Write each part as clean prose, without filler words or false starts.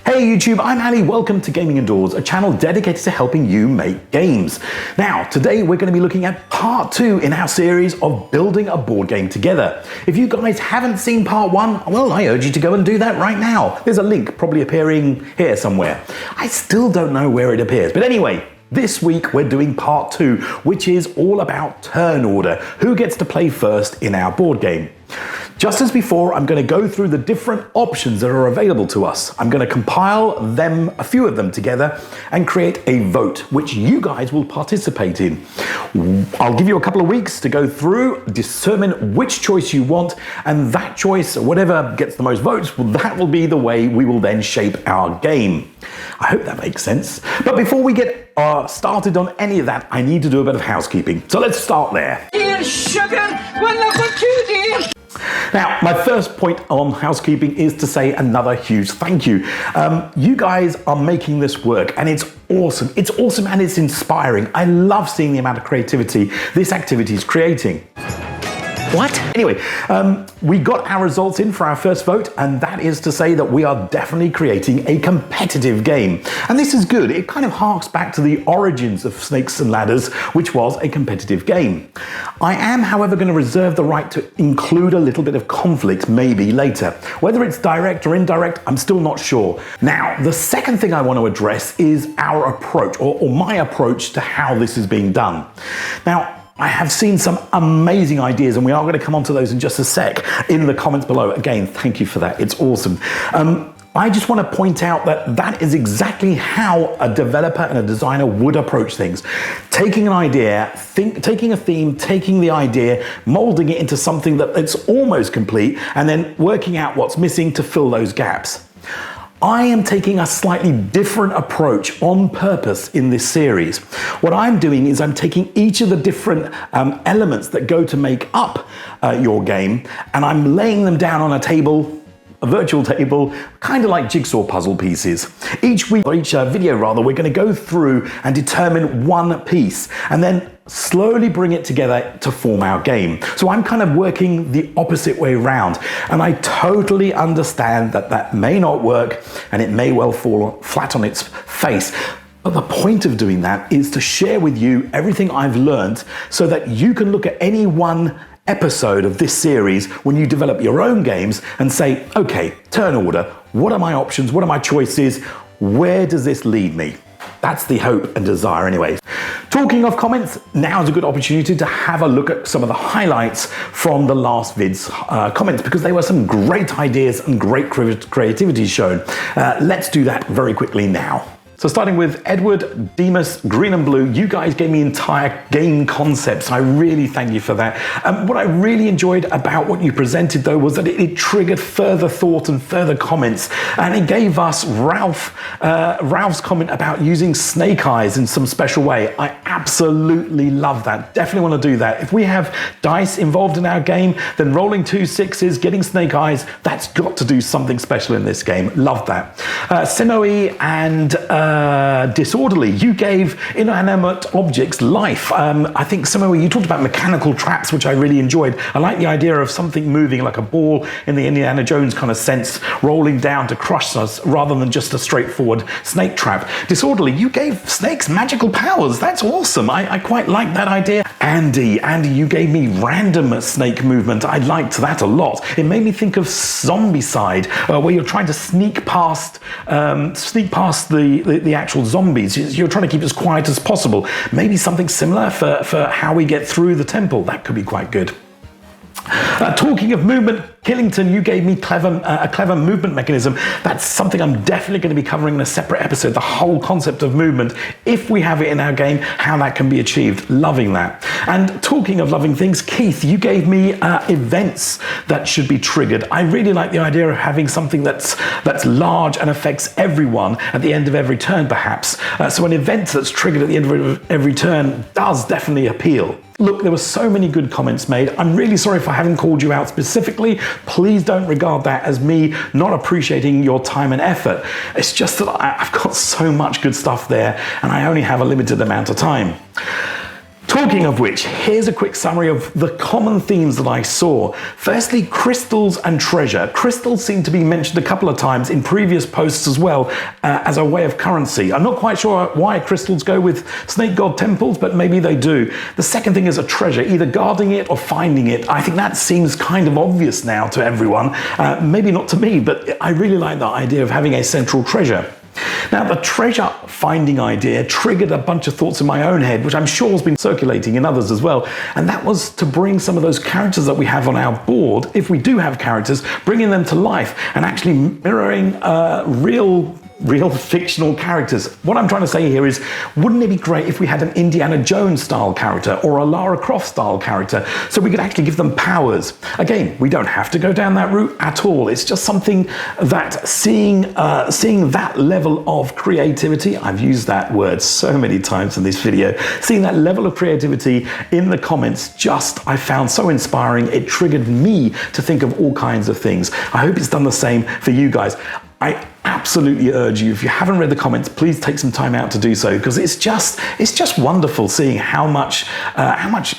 Hey YouTube, I'm Ali. Welcome to Gaming Indoors, a channel dedicated to helping you make games. Now, today we're going to be looking at part 2 in our series of building a board game together. If you guys haven't seen part 1, well, I urge you to go and do that right now. There's a link probably appearing here somewhere. I still don't know where it appears, but anyway, this week we're doing part 2, which is all about turn order. Who gets to play first in our board game? Just as before, I'm going to go through the different options that are available to us. I'm going to compile them, a few of them together, and create a vote, which you guys will participate in. I'll give you a couple of weeks to go through, determine which choice you want, and that choice, whatever gets the most votes, well, that will be the way we will then shape our game. I hope that makes sense. But before we get started on any of that, I need to do a bit of housekeeping. So let's start there. Dear sugar, one number 2, dear. Now, my first point on housekeeping is to say another huge thank you. You guys are making this work, and it's awesome. It's awesome and it's inspiring. I love seeing the amount of creativity this activity is creating. What? Anyway, we got our results in for our first vote, and that is to say that we are definitely creating a competitive game. And this is good. It kind of harks back to the origins of Snakes and Ladders, which was a competitive game. I am, however, going to reserve the right to include a little bit of conflict maybe later. Whether it's direct or indirect, I'm still not sure. Now, the second thing I want to address is our approach, or my approach to how this is being done. Now, I have seen some amazing ideas, and we are going to come on to those in just a sec in the comments below. Again, thank you for that. It's awesome. I just want to point out that that is exactly how a developer and a designer would approach things. Taking an idea, taking a theme, taking the idea, molding it into something that's almost complete, and then working out what's missing to fill those gaps. I am taking a slightly different approach on purpose in this series. What I'm doing is I'm taking each of the different elements that go to make up your game, and I'm laying them down on a table, a virtual table, kind of like jigsaw puzzle pieces. Each week, or each video rather, we're going to go through and determine one piece, and then slowly bring it together to form our game. So I'm kind of working the opposite way around, and I totally understand that that may not work and it may well fall flat on its face. But the point of doing that is to share with you everything I've learned so that you can look at any one episode of this series when you develop your own games and say, okay, turn order, what are my options, what are my choices, where does this lead me? That's the hope and desire anyway. Talking of comments, now is a good opportunity to have a look at some of the highlights from the last vid's comments, because there were some great ideas and great creativity shown. Let's do that very quickly now. So starting with Edward, Demas, Green and Blue, you guys gave me entire game concepts. I really thank you for that. What I really enjoyed about what you presented though was that it triggered further thought and further comments, and it gave us Ralph's comment about using snake eyes in some special way. I absolutely love that. Definitely want to do that. If we have dice involved in our game, then rolling 2 6s, getting snake eyes, that's got to do something special in this game. Love that. Sinoi and Disorderly, you gave inanimate objects life. I think somewhere you talked about mechanical traps, which I really enjoyed. I like the idea of something moving like a ball in the Indiana Jones kind of sense, rolling down to crush us rather than just a straightforward snake trap. Disorderly, you gave snakes magical powers. That's awesome. I quite like that idea. Andy, you gave me random snake movement. I liked that a lot. It made me think of Zombicide, where you're trying to sneak past the actual zombies. You're trying to keep as quiet as possible. Maybe something similar for how we get through the temple. That could be quite good. Talking of movement, Killington, you gave me a clever movement mechanism. That's something I'm definitely going to be covering in a separate episode, the whole concept of movement, if we have it in our game, how that can be achieved. Loving that. And talking of loving things, Keith, you gave me events that should be triggered. I really like the idea of having something that's large and affects everyone at the end of every turn, perhaps. So an event that's triggered at the end of every turn does definitely appeal. Look, there were so many good comments made. I'm really sorry if I haven't called you out specifically. Please don't regard that as me not appreciating your time and effort. It's just that I've got so much good stuff there and I only have a limited amount of time. Talking of which, here's a quick summary of the common themes that I saw. Firstly, crystals and treasure. Crystals seem to be mentioned a couple of times in previous posts as well as a way of currency. I'm not quite sure why crystals go with snake god temples, but maybe they do. The second thing is a treasure, either guarding it or finding it. I think that seems kind of obvious now to everyone. Maybe not to me, but I really like the idea of having a central treasure. Now, the treasure finding idea triggered a bunch of thoughts in my own head, which I'm sure has been circulating in others as well. And that was to bring some of those characters that we have on our board, if we do have characters, bringing them to life and actually mirroring real fictional characters. What I'm trying to say here is, wouldn't it be great if we had an Indiana Jones style character or a Lara Croft style character so we could actually give them powers? Again, we don't have to go down that route at all. It's just something that seeing that level of creativity, I've used that word so many times in this video, seeing that level of creativity in the comments I found so inspiring. It triggered me to think of all kinds of things. I hope it's done the same for you guys. I absolutely urge you, if you haven't read the comments, please take some time out to do so, because it's just wonderful seeing how much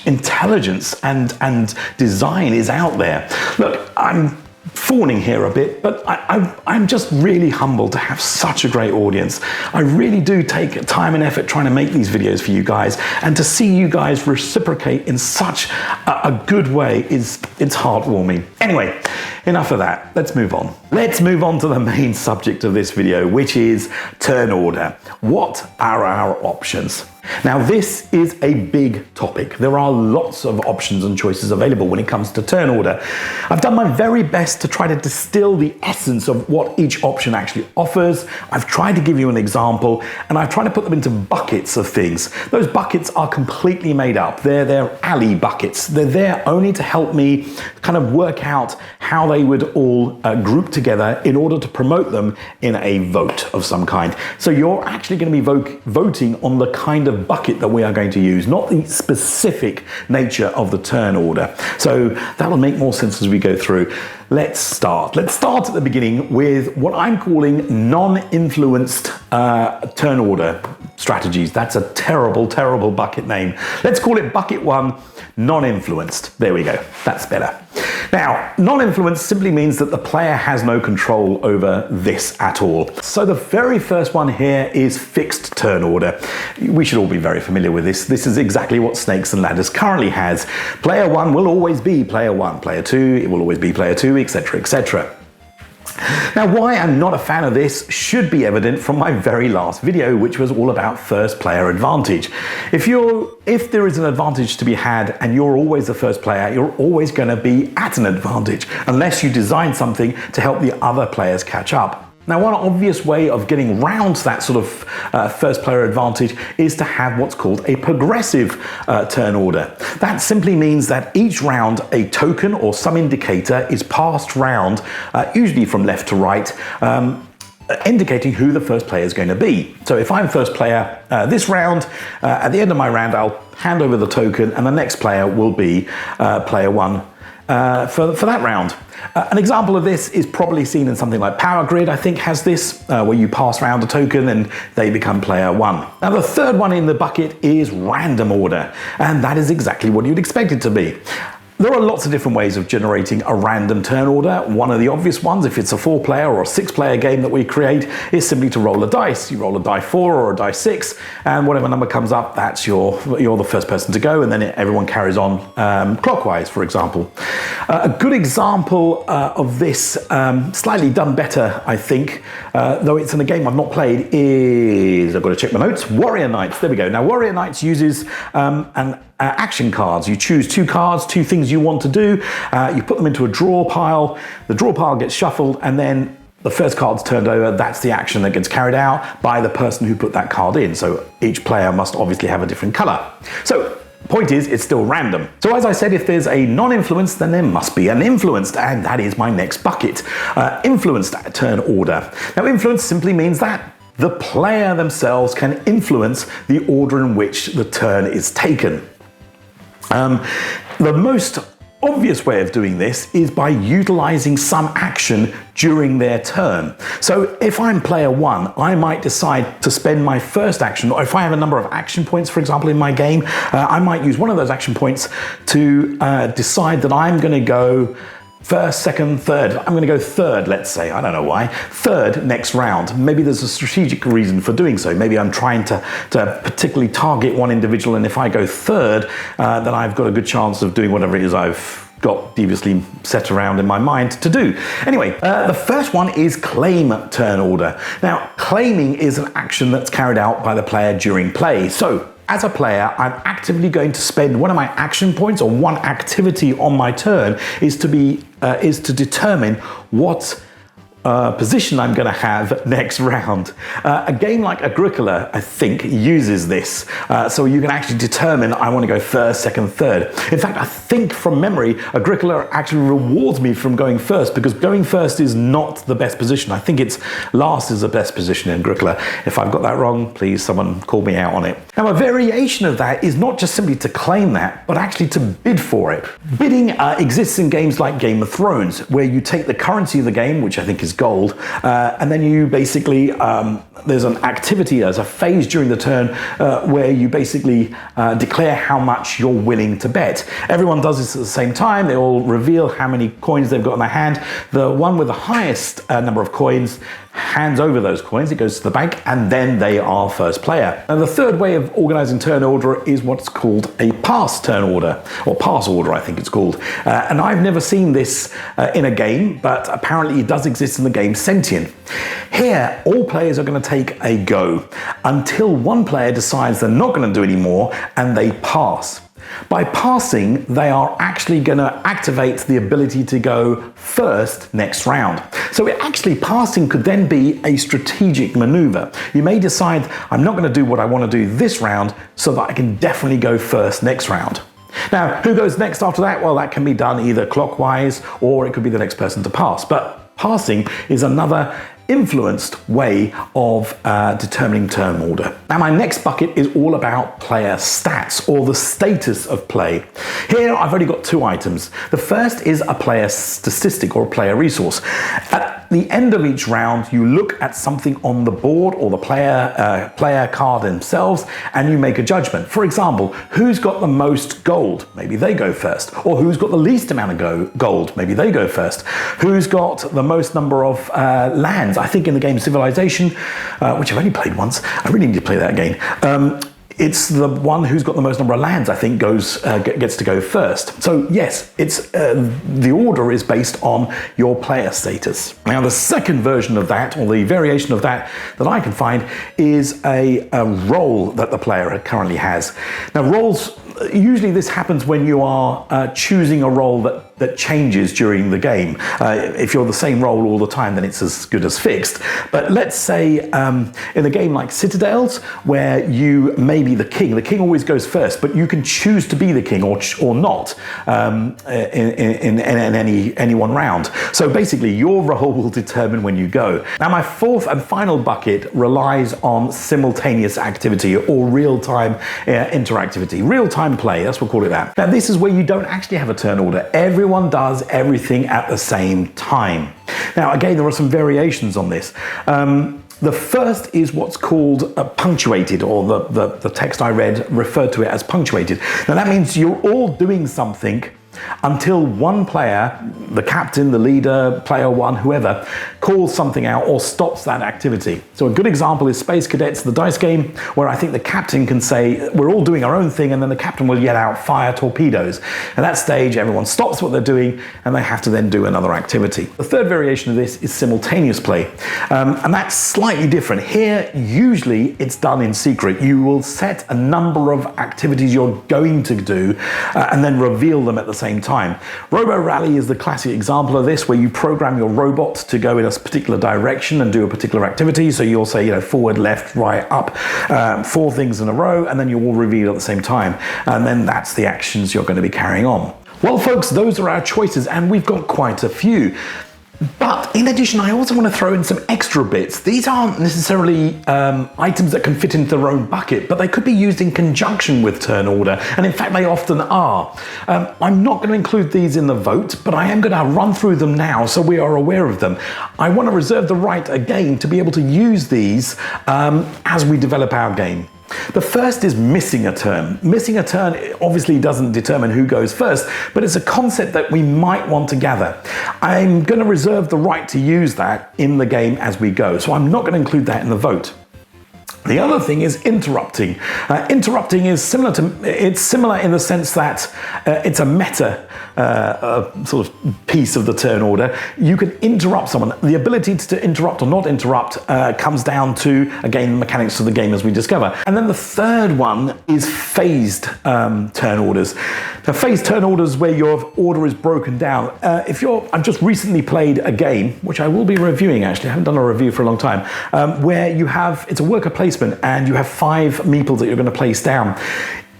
intelligence and design is out there. Look, I'm fawning here a bit, but I'm just really humbled to have such a great audience. I really do take time and effort trying to make these videos for you guys, and to see you guys reciprocate in such a good way it's heartwarming. Anyway, enough of that. Let's move on. Let's move on to the main subject of this video, which is turn order. What are our options? Now, this is a big topic. There are lots of options and choices available when it comes to turn order. I've done my very best to try to distill the essence of what each option actually offers. I've tried to give you an example, and I've tried to put them into buckets of things. Those buckets are completely made up. They're alley buckets. They're there only to help me kind of work out how they would all group together in order to promote them in a vote of some kind. So you're actually going to be voting on the kind of bucket that we are going to use, not the specific nature of the turn order. So that will make more sense as we go through. Let's start. Let's start at the beginning with what I'm calling non-influenced turn order strategies. That's a terrible, terrible bucket name. Let's call it bucket 1, non-influenced. There we go. That's better. Now, non-influenced simply means that the player has no control over this at all. So the very first one here is fixed turn order. We should all be very familiar with this. This is exactly what Snakes and Ladders currently has. Player 1 will always be player 1. Player 2, it will always be player 2, etc., etc. Now, why I'm not a fan of this should be evident from my very last video, which was all about first player advantage. If there is an advantage to be had and you're always the first player, you're always going to be at an advantage unless you design something to help the other players catch up. Now, one obvious way of getting round that sort of first player advantage is to have what's called a progressive turn order. That simply means that each round a token or some indicator is passed round, usually from left to right, indicating who the first player is going to be. So if I'm first player this round, at the end of my round I'll hand over the token, and the next player will be player 1 for that round. An example of this is probably seen in something like Power Grid, I think, has this, where you pass around a token and they become player 1. Now, the third one in the bucket is random order, and that is exactly what you'd expect it to be. There are lots of different ways of generating a random turn order. One of the obvious ones, if it's a 4-player or a 6-player game that we create, is simply to roll a dice. You roll a die 4 or a die 6, and whatever number comes up, that's you're the first person to go, and then everyone carries on clockwise, for example. A good example of this, slightly done better, I think, though it's in a game I've not played, is, I've got to check my notes, Warrior Knights. There we go. Now, Warrior Knights uses action cards. You choose 2 cards, 2 things you want to do. You put them into a draw pile. The draw pile gets shuffled, and then the first card's turned over. That's the action that gets carried out by the person who put that card in. So each player must obviously have a different color. So point is, it's still random. So as I said, if there's a non-influenced, then there must be an influenced, and that is my next bucket. Influenced turn order. Now, influence simply means that the player themselves can influence the order in which the turn is taken. The most obvious way of doing this is by utilizing some action during their turn. So if I'm player one, I might decide to spend my first action, or if I have a number of action points, for example, in my game, I might use one of those action points to decide that I'm going to go first, second, third. I'm going to go third, let's say. I don't know why. Third next round. Maybe there's a strategic reason for doing so. Maybe I'm trying to particularly target one individual, and if I go third, then I've got a good chance of doing whatever it is I've got deviously set around in my mind to do. Anyway, the first one is claim turn order. Now, claiming is an action that's carried out by the player during play. So, as a player, I'm actively going to spend one of my action points, or one activity on my turn is to determine what position I'm going to have next round. A game like Agricola, I think, uses this. So you can actually determine I want to go first, second, third. In fact, I think from memory, Agricola actually rewards me from going first, because going first is not the best position. I think it's last is the best position in Agricola. If I've got that wrong, please someone call me out on it. Now, a variation of that is not just simply to claim that, but actually to bid for it. Bidding exists in games like Game of Thrones, where you take the currency of the game, which I think is gold, and then you basically, there's an activity, there's a phase during the turn where you basically declare how much you're willing to bet. Everyone does this at the same time. They all reveal how many coins they've got in their hand. The one with the highest number of coins hands over those coins, it goes to the bank, and then they are first player. And the third way of organizing turn order is what's called a pass turn order, or pass order, I think it's called. And I've never seen this in a game, but apparently it does exist in the game Sentient. Here, all players are going to take a go until one player decides they're not going to do any more, and they pass. By passing, they are actually going to activate the ability to go first next round. So passing could then be a strategic maneuver. You may decide, I'm not going to do what I want to do this round so that I can definitely go first next round. Now, who goes next after that? Well, that can be done either clockwise, or it could be the next person to pass. But passing is another influenced way of determining turn order. Now, my next bucket is all about player stats, or the status of play. Here I've only got two items. The first is a player statistic, or a player resource. At the end of each round, you look at something on the board or the player card themselves, and you make a judgment. For example, who's got the most gold? Maybe they go first. Or who's got the least amount of gold? Maybe they go first. Who's got the most number of lands? I think in the game Civilization, which I've only played once, I really need to play that again. It's the one who's got the most number of lands, I think, gets to go first. So yes, it's the order is based on your player status. Now, the second version of that, or the variation of that I can find, is a role that the player currently has. Now, roles, usually this happens when you are choosing a role that changes during the game. If you're the same role all the time, then it's as good as fixed. But let's say in a game like Citadels, where you may be the king always goes first, but you can choose to be the king or not in any one round. So basically, your role will determine when you go. Now, my fourth and final bucket relies on simultaneous activity, or real-time interactivity. Real-time play, that's what we call it that. Now, this is where you don't actually have a turn order. Everyone does everything at the same time. Now, again, there are some variations on this. The first is what's called punctuated, or the text I read referred to it as punctuated. Now, that means you're all doing something until one player, the captain, the leader, player one, whoever, calls something out or stops that activity. So a good example is Space Cadets, the dice game, where I think the captain can say, we're all doing our own thing, and then the captain will yell out, fire torpedoes. At that stage, everyone stops what they're doing, and they have to then do another activity. The third variation of this is simultaneous play, and that's slightly different. Here, usually it's done in secret. You will set a number of activities you're going to do, and then reveal them at the same time. Robo Rally is the classic example of this, where you program your robot to go in a particular direction and do a particular activity. So you'll say, forward, left, right, up, 4 things in a row, and then you will reveal at the same time. And then that's the actions you're going to be carrying on. Well, folks, those are our choices, and we've got quite a few. But in addition, I also want to throw in some extra bits. These aren't necessarily items that can fit into their own bucket, but they could be used in conjunction with turn order, and in fact they often are. I'm not going to include these in the vote, but I am going to run through them now so we are aware of them. I want to reserve the right again to be able to use these as we develop our game. The first is missing a turn. Missing a turn obviously doesn't determine who goes first, but it's a concept that we might want to gather. I'm going to reserve the right to use that in the game as we go, so I'm not going to include that in the vote. The other thing is interrupting. Interrupting is similar in the sense that it's a meta sort of piece of the turn order. You can interrupt someone. The ability to interrupt or not interrupt comes down to, again, the mechanics of the game as we discover. And then the third one is phased turn orders. Now, phased turn orders where your order is broken down. I've just recently played a game, which I will be reviewing actually, I haven't done a review for a long time, where it's a worker placement and you have 5 meeples that you're going to place down.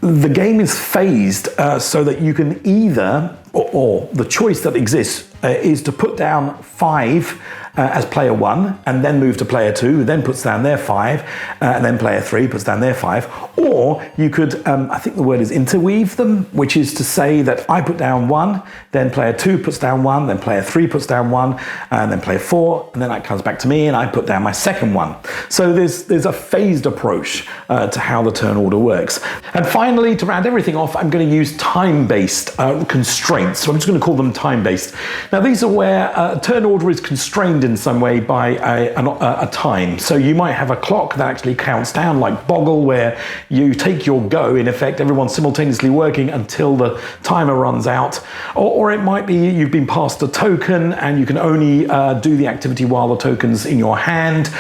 The game is phased so that you can either, or the choice that exists is to put down 5 as player 1 and then move to player 2, who then puts down their 5, and then player 3 puts down their 5. Or you could, I think the word is interweave them, which is to say that I put down 1, then player 2 puts down 1, then player 3 puts down 1, and then player 4, and then that comes back to me and I put down my second one. So there's a phased approach to how the turn order works. And finally, to round everything off, I'm going to use time-based constraints. So I'm just going to call them time-based. Now these are where a turn order is constrained in some way by a time. So you might have a clock that actually counts down, like Boggle, where you take your go, in effect, everyone's simultaneously working until the timer runs out. Or it might be you've been passed a token and you can only do the activity while the token's in your hand.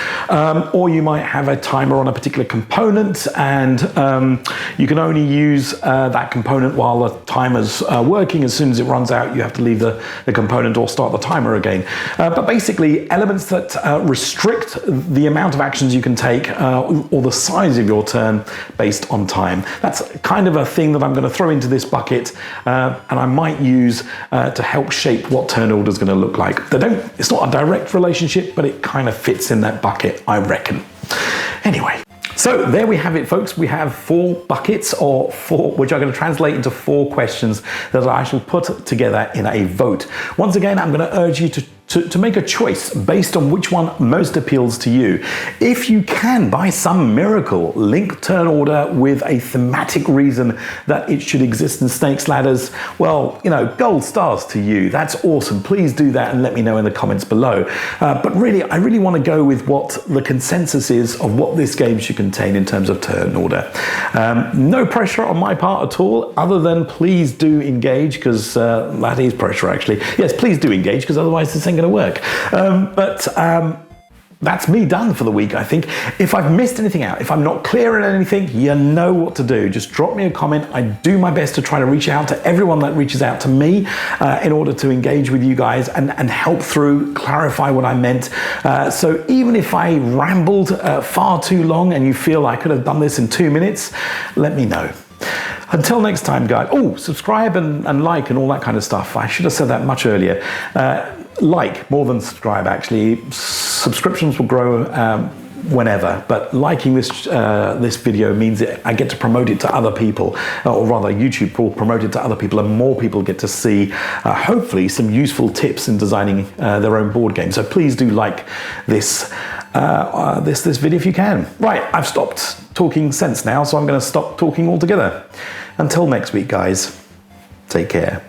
Or you might have a timer on a particular component and you can only use that component while the timer's working. As soon as it runs out, you have to leave the component or start the timer again. But basically, elements that restrict the amount of actions you can take or the size of your turn based on time. That's kind of a thing that I'm going to throw into this bucket and I might use to help shape what turn order is going to look like. It's not a direct relationship, but it kind of fits in that bucket, I reckon. Anyway. So there we have it, folks. We have 4 buckets, which are going to translate into 4 questions that I shall put together in a vote. Once again, I'm going to urge you to make a choice based on which one most appeals to you. If you can, by some miracle, link turn order with a thematic reason that it should exist in Snakes Ladders, well, gold stars to you. That's awesome. Please do that and let me know in the comments below. But really, I really want to go with what the consensus is of what this game should contain in terms of turn order. No pressure on my part at all, other than please do engage, because that is pressure actually. Yes, please do engage, because otherwise this ain't going to work. That's me done for the week, I think. If I've missed anything out, if I'm not clear on anything, you know what to do. Just drop me a comment. I do my best to try to reach out to everyone that reaches out to me in order to engage with you guys and help clarify what I meant. So even if I rambled far too long and you feel I could have done this in 2 minutes, let me know. Until next time, guys. Oh, subscribe and like and all that kind of stuff. I should have said that much earlier. Like more than subscribe, actually. Subscriptions will grow whenever, but liking this video means I get to promote it to other people, or rather YouTube will promote it to other people, and more people get to see hopefully some useful tips in designing their own board game. So please do like this video if you can. Right, I've stopped talking sense now, so I'm going to stop talking altogether. Until next week, guys, take care.